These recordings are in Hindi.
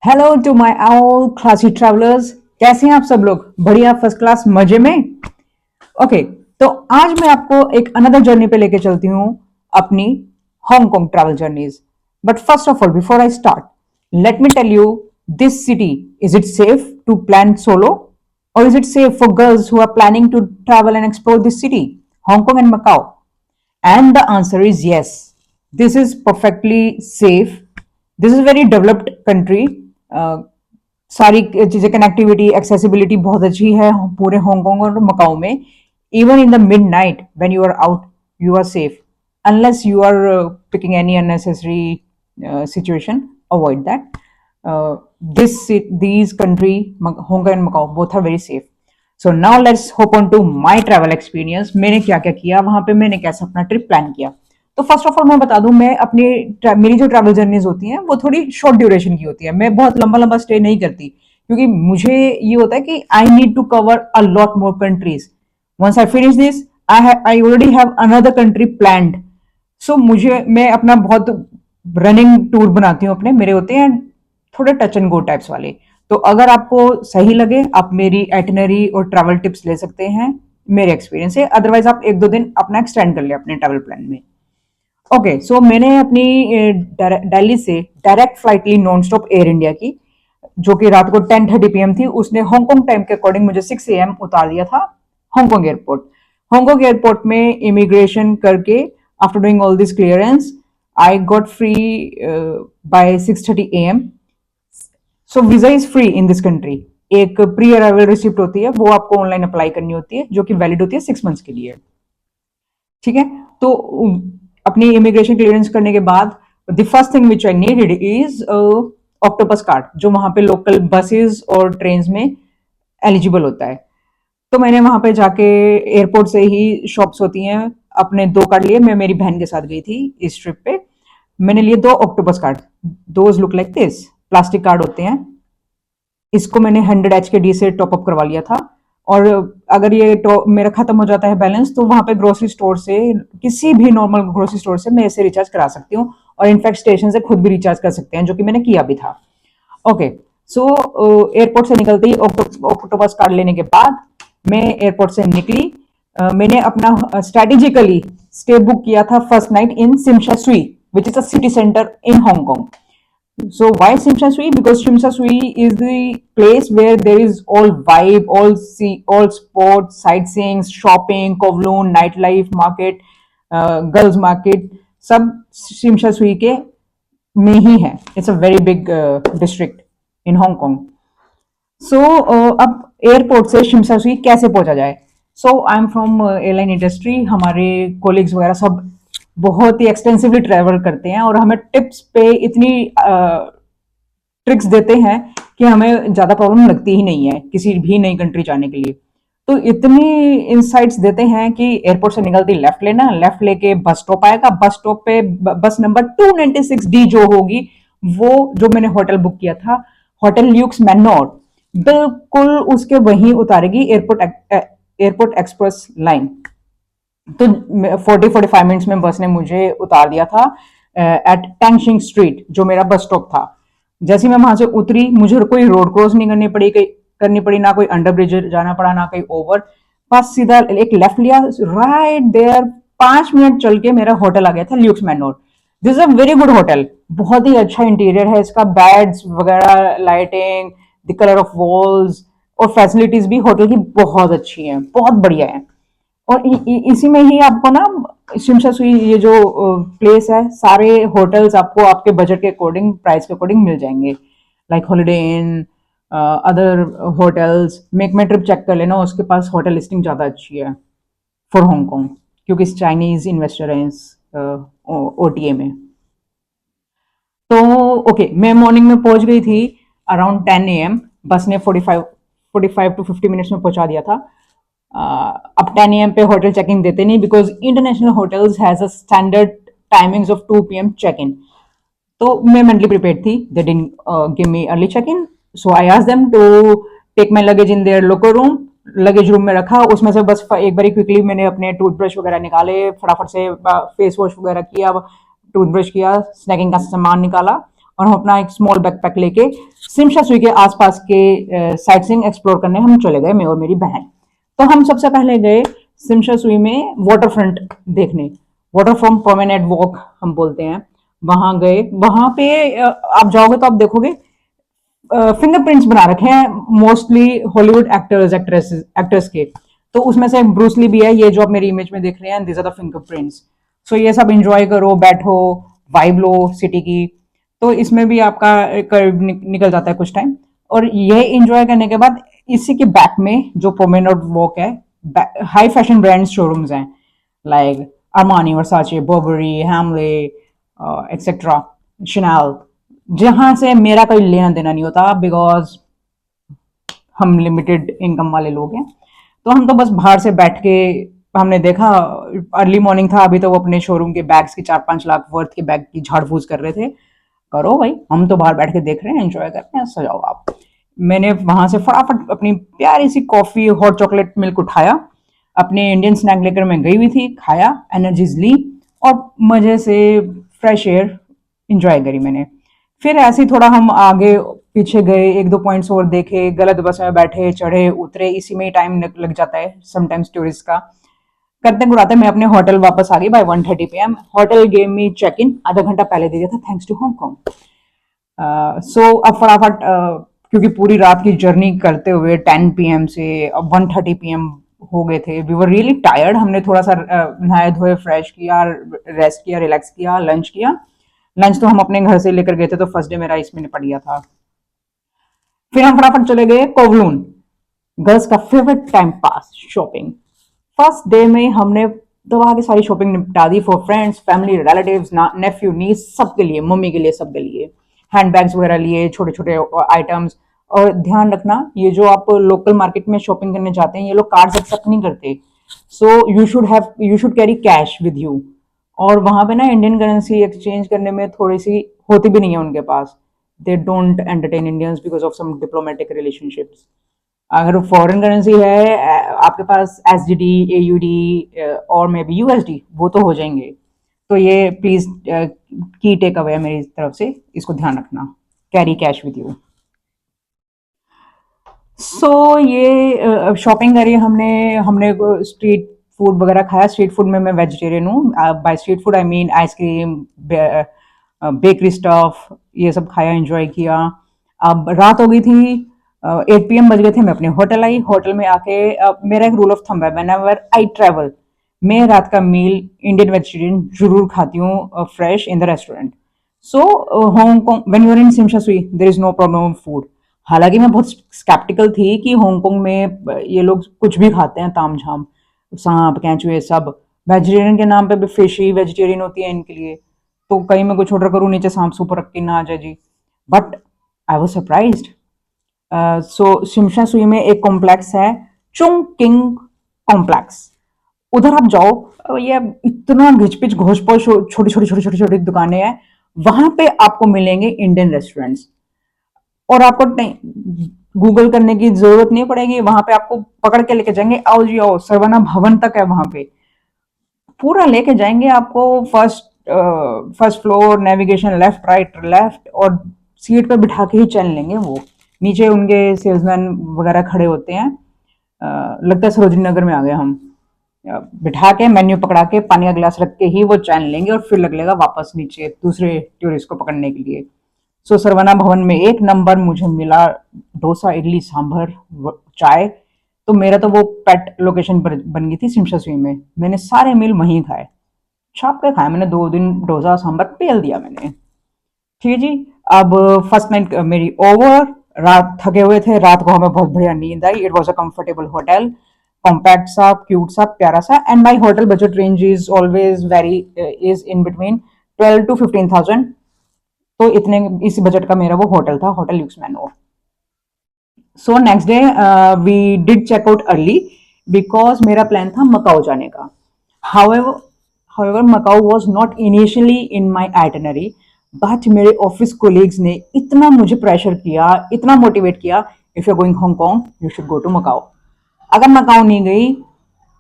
Hello to my all classy travellers. कैसे हैं आप सब लोग? बढ़िया, फर्स्ट क्लास, मजे में। ओके, तो आज मैं आपको एक अनदर जर्नी पे लेके चलती हूँ, अपनी Hong Kong travel journeys. But first of all, before I start, let me tell you, this city, is it safe to plan solo, or is it safe for girls who are planning to travel and explore this city, Hong Kong and Macau? And the answer is yes. This is perfectly safe. This is a very developed country. सारी चीजें, कनेक्टिविटी, एक्सेसिबिलिटी बहुत अच्छी है पूरे हांगकांग और मकाऊ में। Even in the midnight when you are out, you are safe unless you are picking any unnecessary situation. Avoid that. These country, Hong Kong and Macau, both are very safe. So now let's hop on to my travel experience. मैंने क्या क्या किया वहां पे, मैंने कैसे अपना ट्रिप प्लान किया। तो फर्स्ट ऑफ ऑल मैं बता दूं, मैं अपनी मेरी जो ट्रैवल जर्नीज होती हैं वो थोड़ी शॉर्ट ड्यूरेशन की होती है। मैं बहुत लंबा लंबा स्टे नहीं करती, क्योंकि मुझे ये होता है कि I need to cover a lot more countries. Once I finish this, I already have another country planned. So मैं अपना बहुत रनिंग टूर बनाती हूँ अपने, मेरे होते हैं थोड़े टच एंड गो टाइप्स वाले। तो अगर आपको सही लगे, आप मेरी एटिनरी और ट्रैवल टिप्स ले सकते हैं मेरे एक्सपीरियंस से। अदरवाइज आप एक दो दिन अपना एक्सटेंड कर ले अपने ट्रैवल प्लान में। ओके, सो मैंने अपनी दिल्ली से डायरेक्ट फ्लाइट ली नॉन स्टॉप एयर इंडिया की, जो कि रात को 10:30 PM थी। उसने हांगकांग टाइम के अकॉर्डिंग मुझे 6 AM उतार दिया था हांगकांग एयरपोर्ट। हांगकांग एयरपोर्ट में इमिग्रेशन करके, after doing all this clearance, I got free by 6:30 AM। So visa is free in this country. एक प्री अराइवल रिसिप्ट होती है, वो आपको ऑनलाइन अप्लाई करनी होती है, जो कि वैलिड होती है 6 मंथ्स के लिए। ठीक है, तो अपनी इमिग्रेशन क्लियरेंस करने के बाद the first thing which I needed is octopus card, जो वहां पे लोकल बसेस और ट्रेन में एलिजिबल होता है। तो मैंने वहां पे जाके, एयरपोर्ट से ही शॉप्स होती हैं, अपने 2 कार्ड लिए। मैं मेरी बहन के साथ गई थी इस ट्रिप पे। मैंने लिए 2 octopus card. Those look like this, plastic card होते हैं। इसको मैंने 100 HKD से टॉपअप करवा लिया था। और अगर ये मेरा खत्म हो जाता है बैलेंस, तो वहां पे ग्रोसरी स्टोर से, किसी भी नॉर्मल ग्रोसरी स्टोर से मैं इसे रिचार्ज करा सकती हूँ। और इनफैक्ट स्टेशन से खुद भी रिचार्ज कर सकते हैं, जो कि मैंने किया भी था। ओके, सो एयरपोर्ट से निकलते ही ऑक्टोपस कार्ड लेने के बाद मैं एयरपोर्ट से निकली। मैंने अपना स्ट्रेटेजिकली स्टे बुक किया था फर्स्ट नाइट इन सिमशा सुई, विच is a city centre in Hong Kong. So why Shimsha Sui? Because Shimsha Sui is the place where there is all vibe, all sports, sightseeing, shopping, Kowloon, nightlife, market, girls market, सब Shimsha Sui के में ही है। It's a very big district in Hong Kong. So अब एयरपोर्ट से शिमशा सुई कैसे पहुंचा जाए? So I am from airline industry. हमारे कोलिग्स वगैरह सब बहुत ही एक्सटेंसिवली ट्रेवल करते हैं, और हमें टिप्स पे इतनी ट्रिक्स देते हैं कि हमें ज्यादा प्रॉब्लम लगती ही नहीं है किसी भी नई कंट्री जाने के लिए। तो इतनी इंसाइट्स देते हैं कि एयरपोर्ट से निकलती लेफ्ट लेना, लेफ्ट लेके बस स्टॉप आएगा, बस स्टॉप पे बस नंबर 296D जो होगी, वो जो मैंने होटल बुक किया था, होटल ल्यूक्स मैनोर, बिल्कुल उसके वहीं उतारेगी एयरपोर्ट एक्सप्रेस लाइन। तो 40-45 मिनट्स में बस ने मुझे उतार दिया था एट टैंगशिंग स्ट्रीट, जो मेरा बस स्टॉप था। जैसे मैं वहां से उतरी, मुझे कोई रोड क्रॉस नहीं करनी पड़ी, ना कोई अंडर ब्रिज जाना पड़ा, ना कोई ओवर। बस सीधा एक लेफ्ट लिया, राइट देयर 5 मिनट चल के मेरा होटल आ गया था Luxe Manor. This is a very good hotel, बहुत ही अच्छा इंटीरियर है इसका, बेड्स वगैरह, lighting, the colour of walls, और फैसिलिटीज भी होटल की बहुत अच्छी हैं, बहुत बढ़िया है। और इसी में ही आपको ना, शिमशा सुई ये जो प्लेस है, सारे होटल्स आपको आपके बजट के अकॉर्डिंग, प्राइस के अकॉर्डिंग मिल जाएंगे, लाइक हॉलिडे इन, अदर होटल्स। मेक माई ट्रिप चेक कर लेना, उसके पास होटल लिस्टिंग ज़्यादा अच्छी है फॉर हांगकांग, क्योंकि चाइनीज इन्वेस्टर हैं इस OTA में। तो ओके, मैं मॉर्निंग में पहुंच गई थी अराउंड 10 AM। बस ने 45 to 50 मिनट्स में पहुंचा दिया था। अब 10 AM पे होटल चेक इन देते नहीं, because international hotels has a standard timings of 2 PM check in. तो मैं मेंटली प्रिपेयर्ड थी, they didn't give me early check in, so I asked them to take my luggage in their locker room. Luggage room में रखा, उसमें से बस एक बारी क्विकली मैंने अपने टूथब्रश वगैरह निकाले, फटाफट से फेस वॉश वगैरह किया, टूथब्रश किया, स्नैकिंग का सामान निकाला, और हम अपना एक स्मॉल बैकपैक लेके सिमशा सुई के आसपास के साइट सीइंग एक्सप्लोर करने हम चले गए, मैं और मेरी बहन। तो हम सबसे पहले गए सिमशा सुई में वाटर फ्रंट देखने, वाटर फ्रंट प्रोमेनेड वॉक हम बोलते हैं। वहां गए, वहां पे आप जाओगे तो आप देखोगे फिंगरप्रिंट्स बना रखे हैं मोस्टली हॉलीवुड एक्टर्स के। तो उसमें से ब्रूस ली भी है, ये जो आप मेरी इमेज में देख रहे हैं, दिस आर द फिंगरप्रिंट्स। सो ये सब एंजॉय करो, बैठो, वाइब लो सिटी की। तो इसमें भी आपका निकल जाता है कुछ टाइम। और ये एंजॉय करने के बाद इसी के बैक में जो प्रोमेनेड वॉक है, हाई फैशन ब्रांड्स शोरूम्स हैं, लाइक अरमानी, वर्साचे, बर्बरी, हैमले, एक्सेट्रा, शनैल, जहां से मेरा कोई लेना देना नहीं होता बिकॉज हम लिमिटेड इनकम वाले लोग हैं। तो हम तो बस बाहर से बैठ के हमने देखा, अर्ली मॉर्निंग था अभी, तो वो अपने शोरूम के बैग्स की 4-5 लाख वर्थ के बैग की झाड़ फूस कर रहे थे। करो भाई, हम तो बाहर बैठ के देख रहे हैं, एंजॉय कर रहे हैं, सजाओ आप। मैंने वहां से फटाफट अपनी प्यारी सी कॉफी, हॉट चॉकलेट मिल्क उठाया, अपने इंडियन स्नैक लेकर मैं गई हुई थी, खाया, एनर्जीज ली और मजे से फ्रेश एयर इंजॉय करी मैंने। फिर ऐसे ही थोड़ा हम आगे पीछे गए, 1-2 पॉइंट्स और देखे, गलत बस में बैठे, चढ़े उतरे, इसी में ही टाइम लग जाता है समटाइम्स टूरिस्ट का। करते गुराते मैं अपने होटल वापस आ गई by 1:30 PM। Hotel gave me check in आधा घंटा पहले दे दिया था, थैंक्स टू हांगकांग। सो अब फटाफट क्योंकि पूरी रात की जर्नी करते हुए 10 PM से अब 1:30 PM हो गए थे, वी वर रियली टायर्ड। हमने थोड़ा सा नहाए धोए, फ्रेश किया, रेस्ट किया, रिलैक्स किया, लंच किया। लंच तो हम अपने घर से लेकर गए थे, तो फर्स्ट डे मेरा इसमें निपट गया था। फिर हम फटाफट चले गए कोवलून, गर्ल्स का favourite time pass, shopping. First day में हमने दबा के सारी शॉपिंग निपटा दी for friends, family, relatives, nephew, niece, सबके लिए, मम्मी के लिए, सबके लिए। हैंड बैग्स वगैरह लिए, छोटे छोटे आइटम्स। और ध्यान रखना, ये जो आप लोकल मार्केट में शॉपिंग करने जाते हैं, ये लोग कार्ड्स एक्सेप्ट नहीं करते। So you should carry cash with you. और वहां पे ना इंडियन करेंसी एक्सचेंज करने में थोड़ी सी होती भी नहीं है उनके पास। They don't entertain Indians because of some diplomatic relationships. अगर फॉरेन करेंसी है आपके पास, SGD, AUD और मे बी USD, वो तो हो जाएंगे। तो ये प्लीज की टेक अवे है मेरी तरफ से, इसको ध्यान रखना, कैरी कैश विद यू। सो ये शॉपिंग करी हमने हमने स्ट्रीट फूड वगैरह खाया। स्ट्रीट फूड में मैं वेजिटेरियन हूँ, by street food I mean ice cream, bakery stuff, ये सब खाया, एंजॉय किया। अब रात हो गई थी, 8 PM बज गए थे, मैं अपने होटल आई। होटल में आके मेरा एक रूल ऑफ थंब है, व्हेन एवर आई ट्रेवल, मैं रात का मील इंडियन वेजिटेरियन जरूर खाती हूँ, fresh in the restaurant. So Hong Kong, when you are in Tsim Sha Tsui, there is no problem of food. हालांकि मैं बहुत स्केप्टिकल थी कि हांगकांग में ये लोग कुछ भी खाते हैं, ताम झाम, सांप, कैंचुए, सब। वेजिटेरियन के नाम पे भी फिश ही वेजिटेरियन होती है इनके लिए। तो कहीं मैं कुछ ऑर्डर करूँ, नीचे सांप सूप रख के ना आ जाए जी। But I was surprised. So Tsim Sha Tsui में एक कॉम्प्लेक्स है, चुंग किंग कॉम्प्लेक्स। उधर आप जाओ, ये इतना घिचपिच घोष पोष, छोटी छोटी छोटी छोटी छोटी दुकानें हैं। वहां पे आपको मिलेंगे इंडियन रेस्टोरेंट्स, और आपको गूगल करने की जरूरत नहीं पड़ेगी। वहां पे आपको पकड़ के लेके जाएंगे, आओ जी आओ, सरवना भवन तक है वहां पे, पूरा लेके जाएंगे आपको। First floor, navigation left right left, और सीट पे बिठा के ही चल लेंगे वो। नीचे उनके सेल्समैन वगैरह खड़े होते हैं। लगता है सरोजनी नगर में आ गए हम। बिठा के मेन्यू पकड़ा के, पानी का गिलास रख के ही वो चैन लेंगे, और फिर लगेगा वापस नीचे दूसरे टूरिस्ट को पकड़ने के लिए। सो सरवना भवन में एक नंबर मुझे मिला डोसा, इडली, सांभर, चाय। तो मेरा तो वो पेट लोकेशन बन गई थी सिमशा सुई में। मैंने सारे मील वहीं खाए, छाप के खाया मैंने। 2 दिन डोसा सांभर पेल दिया मैंने। ठीक है जी। अब फर्स्ट नाइट मेरी ओवर, रात थके हुए थे, रात को हमें बहुत बढ़िया नींद आई। It was a comfortable hotel, compact सा, क्यूट सा, प्यारा सा। And my hotel budget range is always very, is in between 12 to 15,000। तो इतने, इसी बजट का मेरा वो होटल था, hotel Luxe Manor. So next day we did check out early because मेरा प्लान था मकाऊ जाने का। However Macau was not initially in my itinerary, but मेरे ऑफिस कोलीग्स ने इतना मुझे प्रेशर किया, इतना मोटिवेट किया, if you going Hong Kong you should go to Macau. अगर मकाऊ नहीं गई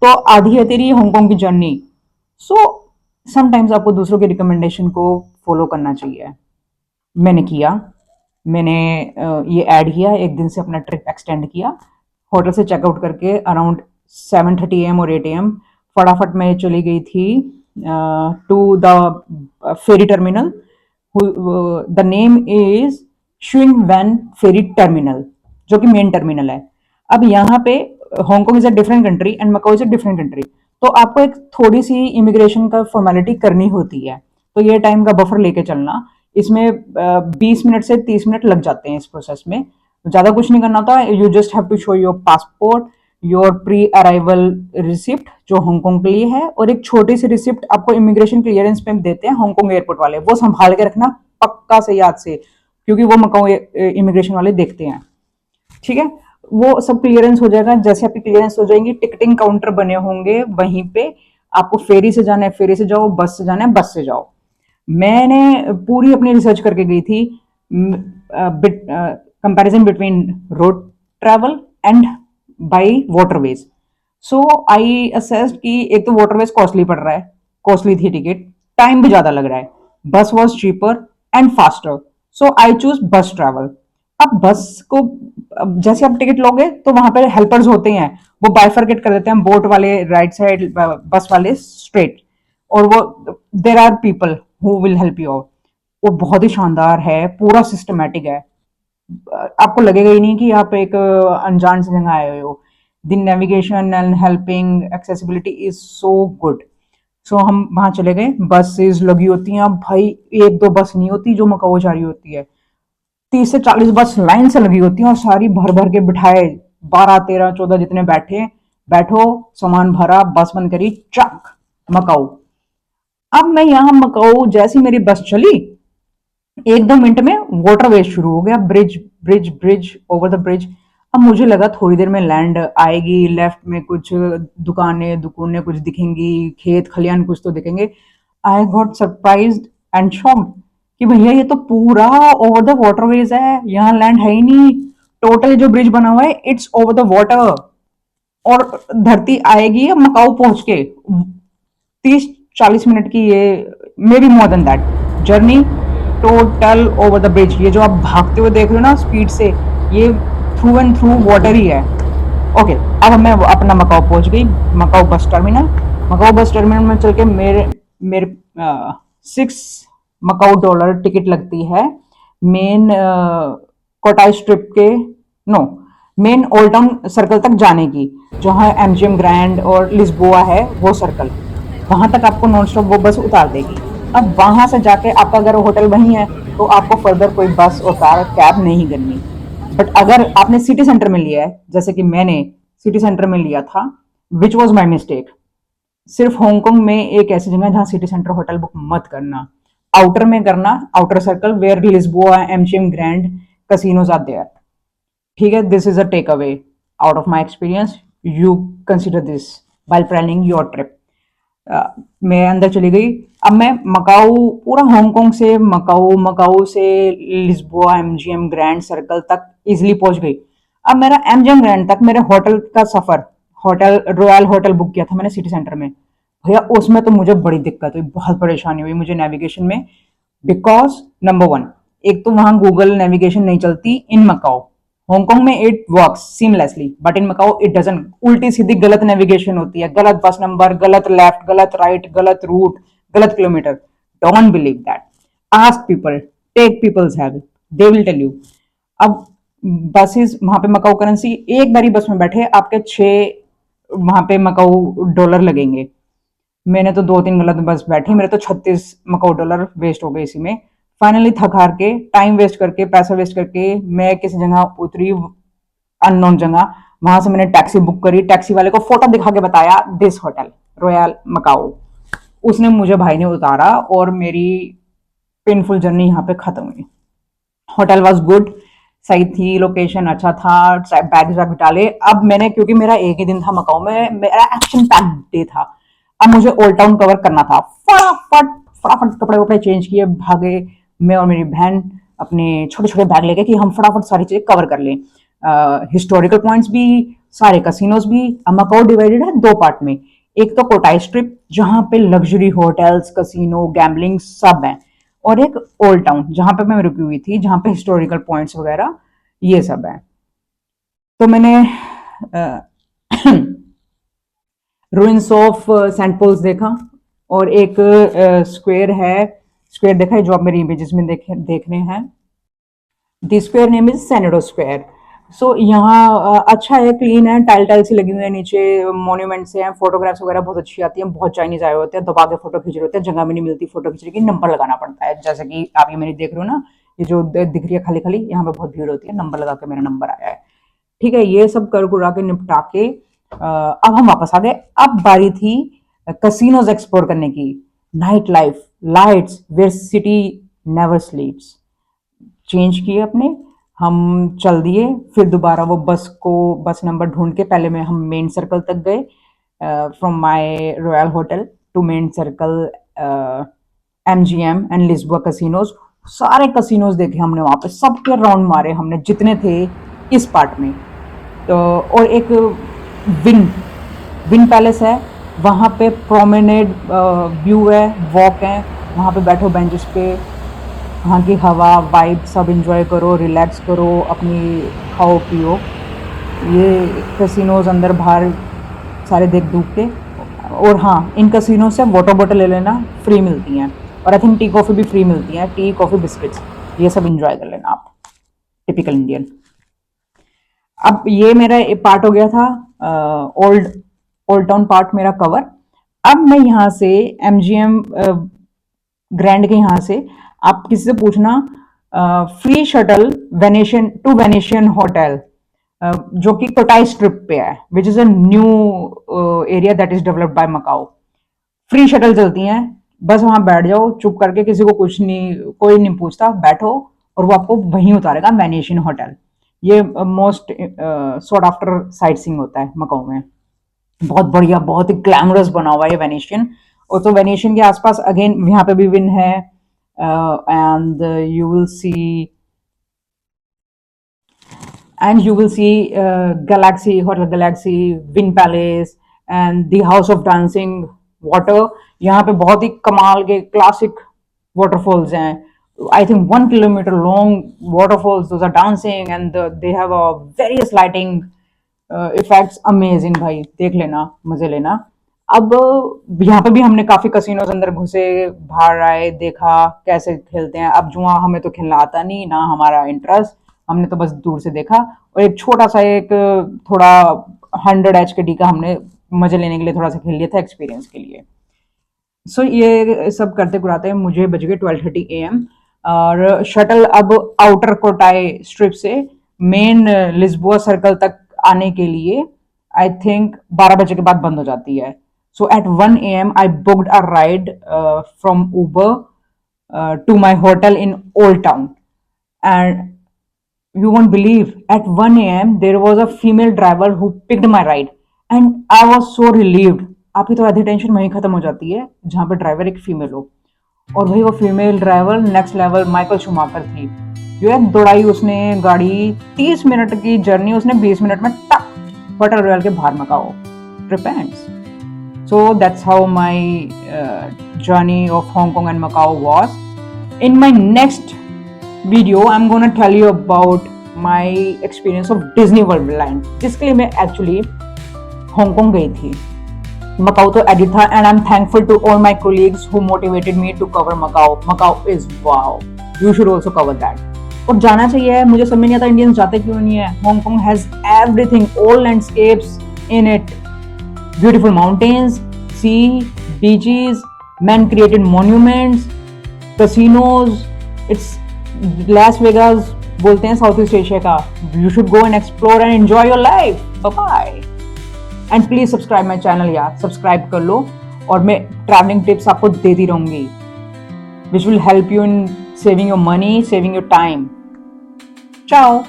तो आधी है तेरी हांगकांग की जर्नी। सो समटाइम्स आपको दूसरों के रिकमेंडेशन को फॉलो करना चाहिए। मैंने किया। मैंने ये ऐड किया, एक दिन से अपना ट्रिप एक्सटेंड किया। होटल से चेकआउट करके अराउंड 7:30 AM और 8 AM फटाफट मैं चली गई थी to the ferry terminal. The name is Sheung Wan ferry terminal, जो कि मेन टर्मिनल है। अब यहाँ पे Hong Kong is a different country and Macau is a different country, तो आपको एक थोड़ी सी इमिग्रेशन का फॉर्मेलिटी करनी होती है। तो ये टाइम का बफर लेके चलना। इसमें 20 मिनट से 30 मिनट लग जाते हैं इस प्रोसेस में। ज्यादा कुछ नहीं करना होता, you just have to show your passport, your pre arrival receipt जो हांगकांग के लिए है, और एक छोटी सी रिसिप्ट आपको इमिग्रेशन क्लियरेंस पे देते हैं हांगकांग एयरपोर्ट वाले, वो संभाल के रखना पक्का से याद से, क्योंकि वो मकाऊ इमिग्रेशन वाले देखते हैं। ठीक है, वो सब क्लियरेंस हो जाएगा। जैसे आपकी क्लियरेंस हो जाएंगी, टिकटिंग काउंटर बने होंगे वहीं पे। आपको फेरी से जाना है फेरी से जाओ, बस से जाना है बस से जाओ। मैंने पूरी अपनी रिसर्च करके गई थी, comparison between road travel and by waterways. So I assessed कि एक तो वाटरवेज कॉस्टली पड़ रहा है, कॉस्टली थी टिकट, टाइम भी ज्यादा लग रहा है। बस was cheaper and faster, so I choose बस ट्रैवल। अब बस को, अब जैसे आप टिकट लोगे तो वहां पे हेल्पर्स होते हैं, वो बाइफरकेट कर देते हैं, बोट वाले राइट साइड, बस वाले स्ट्रेट, और वो there are people who will help you out. वो बहुत ही शानदार है, पूरा सिस्टमेटिक है। आपको लगेगा ही नहीं कि आप एक अनजान सी जगह आए हुए हो। The navigation and helping accessibility is so good. So हम वहां चले गए, बसेस लगी होती हैं। अब भाई एक दो बस नहीं होती जो मकाऊ जा रही होती है, 30 से 40 बस लाइन से लगी होती हैं, और सारी भर भर के बिठाए, 12 13 14 जितने बैठे, बैठो, सामान भरा, बस बंद करी, चक मकाऊ। अब मैं यहाँ मकाऊ, जैसी मेरी बस चली, 1 2 मिनट में वाटरवे शुरू हो गया, bridge bridge bridge over the bridge. अब मुझे लगा थोड़ी देर में लैंड आएगी, लेफ्ट में कुछ दुकानें दुकानें कुछ दिखेंगी, खेत खलियान कुछ तो दिखेंगे। I got surprised and shocked कि भैया ये तो पूरा ओवर द वाटरवेज है, यहाँ लैंड है ही नहीं। टोटल जो ब्रिज बना हुआ है इट्स ओवर द वाटर, और धरती आएगी अब मकाऊ पहुंच के 30 40 मिनट की ये, may be more than that journey, total over the bridge. ये जो आप भागते हुए देख रहे हो ना स्पीड से, ये थ्रू एंड थ्रू वाटर ही है। ओके, अब मैं अपना मकाऊ पहुंच गई, Macau bus terminal. Macau bus terminal में चल के मेरे मेरे 6 मकाऊ डॉलर टिकट लगती है मेन कोटाई स्ट्रिप के, no, main old town circle तक जाने की, जहाँ एमजीएम ग्रैंड और लिस्बोआ है वो सर्कल, वहां तक आपको नॉन स्टॉप वो बस उतार देगी। अब वहां से जाके आपका अगर होटल वहीं है तो आपको फर्दर कोई बस और कार कैब नहीं करनी। बट अगर आपने सिटी सेंटर में लिया है, जैसे कि मैंने सिटी सेंटर में लिया था, विच वॉज माई मिस्टेक। सिर्फ हांगकांग में एक ऐसी जगह है जहां सिटी सेंटर होटल बुक मत करना, आउटर में करना, outer circle where Lisboa MGM Grand casinos are there. ठीक है, this is a takeaway out of my experience, you consider this while planning your trip। मैं अंदर चली गई। अब मैं मकाऊ, पूरा हांगकांग से मकाऊ, मकाऊ से लिस्बोआ एमजीएम ग्रैंड सर्कल तक इजिली पहुंच गई। अब मेरा एमजीएम ग्रैंड तक मेरे होटल का सफर, होटल रॉयल होटल बुक किया था मैंने सिटी सेंटर में, भैया उसमें तो मुझे बड़ी दिक्कत हुई, बहुत परेशानी हुई मुझे नेविगेशन में। बिकॉज नंबर वन, एक तो वहां गूगल नेविगेशन नहीं चलती इन मकाऊ। हांगकांग में it works seamlessly, but in Macau it doesn't. उल्टी सीधी गलत नेविगेशन होती है, गलत बस नंबर, गलत लेफ्ट, गलत राइट, गलत रूट, गलत kilometre. Don't believe that, ask people, take people's help, they will tell you. अब बसेस वहां पे मकाऊ करेंसी, एक बारी बस में बैठे आपके 6 वहां पे मकाऊ डॉलर लगेंगे। मैंने तो 2 3 गलत बस बैठी, मेरे तो 36 मकाऊ डॉलर वेस्ट हो गए इसी में। फाइनली थक हार के, टाइम वेस्ट करके, पैसा वेस्ट करके, मैं किसी जगह उतरी, अननोन जगह। वहां से मैंने टैक्सी बुक करी, टैक्सी वाले को फोटो दिखा के बताया दिस होटल रॉयल मकाऊ। उसने मुझे, भाई ने उतारा, और मेरी पेनफुल जर्नी यहाँ पे खत्म हुई। होटल वॉज गुड, सही थी, लोकेशन अच्छा था, बैग वैग डाले। अब मैंने, क्योंकि मेरा एक ही दिन था मकाऊ में, मेरा एक्शन पैक डे था, अब मुझे ओल्ड टाउन कवर करना था। फटाफट फटाफट कपड़े वपड़े चेंज किए, भागे मैं और मेरी बहन अपने छोटे छोटे बैग लेके कि हम फटाफट सारी चीजें कवर कर लें। हिस्टोरिकल पॉइंट्स भी, सारे कसिनोज भी। मकाऊ डिवाइडेड है 2 पार्ट में, एक तो कोटाई स्ट्रिप जहां पे लग्जरी होटल्स, कसिनो, गैम्बलिंग सब है। और एक ओल्ड टाउन जहां पे मैं रुकी हुई थी, जहां पे हिस्टोरिकल पॉइंट्स वगैरह ये सब है। तो मैंने रुइंस ऑफ सेंट पॉल्स देखा, और एक स्क्वायर है, स्क्वायर देखा है जो आप मेरी इमेजेस में देख रहे हैं। The square name is Senado square. So यहाँ अच्छा है, क्लीन है, टाइल टाइल सी लगी हुई है, नीचे मॉन्यूमेंट्स हैं, फोटोग्राफ्स वगैरह बहुत अच्छी आती हैं। बहुत चाइनीज आए होते हैं, दबा के फोटो खींच रहे होते हैं, जगह भी नहीं मिलती फोटो खींचने की, नंबर लगाना पड़ता है। जैसे कि आप ये मेरी देख रहे हो ना, ये जो दिख रही है खाली खाली, यहाँ पे बहुत भीड़ होती है, नंबर लगा के मेरा नंबर आया है। ठीक है, ये सब कर कुरा के निपटा के अब हम वापस आ गए। अब बारी थी कसिनोज एक्सप्लोर करने की, nightlife, lights where city never sleeps. Change किए अपने, हम चल दिए, फिर दोबारा वो बस नंबर ढूंढ के पहले में हम मेन सर्कल तक गए, from my Royal Hotel to main circle, MGM and Lisboa casinos. सारे कसिनोज देखे हमने, वहां पे सबके राउंड मारे हमने जितने थे इस पार्ट में। तो और एक विन विन पैलेस है, वहाँ पे प्रोमेनेड व्यू है, वॉक है, वहाँ पे बैठो बेंचेस पे, वहाँ की हवा वाइब सब इंजॉय करो, रिलैक्स करो, अपनी खाओ पियो। ये कैसीनोज अंदर बाहर सारे देख दूख के। और हाँ, इन कैसीनो से वाटर बॉटल ले लेना, फ्री मिलती हैं, और आई थिंक टी कॉफ़ी भी फ्री मिलती है, टी कॉफ़ी बिस्किट्स ये सब इंजॉय कर लेना आप, टिपिकल इंडियन। अब ये मेरा पार्ट हो गया था ओल्ड ओल्ड टाउन पार्ट मेरा कवर। अब मैं यहाँ से MGM ग्रैंड के यहाँ से आप किसी से पूछना free shuttle Venetian to Venetian hotel, जो कि कोटाई स्ट्रिप पे है, which is a new area that is developed by Macau. Free shuttle चलती हैं, बस वहां बैठ जाओ चुप करके, किसी को कुछ नहीं, कोई नहीं पूछता, बैठो और वो आपको वहीं उतारेगा, वेनेशियन होटल। ये most sought after sight seeing होता है मकाओ में, बहुत बढ़िया, बहुत ही ग्लैमरस बना हुआ है वेनेशियन। और तो वेनेशियन के आसपास अगेन यहाँ पे भी विन है, and you will see Galaxy hotel, Galaxy, win palace and the house of dancing water. यहाँ पे बहुत ही कमाल के क्लासिक waterfalls हैं, I think 1 kilometer long waterfalls, those are dancing and they have a various lighting effects, amazing भाई, देख लेना, मजे लेना। अब यहाँ पे भी हमने काफी कसिनोज अंदर घुसे, बाहर आए, देखा कैसे खेलते हैं। अब जुआ हमें तो खेलना आता नहीं, ना हमारा इंटरेस्ट, हमने तो बस दूर से देखा। और एक छोटा सा एक थोड़ा 100 HKD का हमने मजे लेने के लिए थोड़ा सा खेल लिया था, एक्सपीरियंस के लिए। सो ये सब करते कराते मुझे बज गए 12:30 AM। और शटल अब आउटर कोटाई स्ट्रिप से मेन लिस्बोआ सर्कल तक आने के लिए आई थिंक 12 बजे के बाद बंद हो जाती है। So at 1 AM I booked a ride from Uber to my hotel in old town, and you won't believe, at 1 AM there was a female driver who picked my ride and I was so relieved। आपकी तो आधी टेंशन वहीं खत्म हो जाती है जहां पे ड्राइवर एक फीमेल हो, और वही वो female driver next level Michael Schumacher थी। जो है दौड़ाई उसने गाड़ी, 30 मिनट की जर्नी उसने 20 मिनट में टक होटल रॉयल के बाहर मकाओ, रिपेंट्स। So that's how my journey of Hong Kong and Macau was. In my next video I'm gonna tell you about my experience of Disney World Land, जिसके लिए मैं actually हांगकांग गई थी। मकाऊ तो एडिट था, and I'm thankful to all my colleagues who motivated me to cover Macau. Macau is wow. You should also cover that. और जाना चाहिए, मुझे समझ नहीं आता इंडियंस जाते क्यों नहीं है। Hong Kong has everything, all landscapes in it, beautiful mountains, sea, beaches, man-created monuments, casinos. It's Las Vegas बोलते हैं साउथ ईस्ट एशिया का। You should go and explore and enjoy your life. Bye bye. And please subscribe my channel यार, सब्सक्राइब कर लो, और मैं ट्रैवलिंग टिप्स आपको देती रहूंगी, which will help you in saving your money, saving your time. Ciao.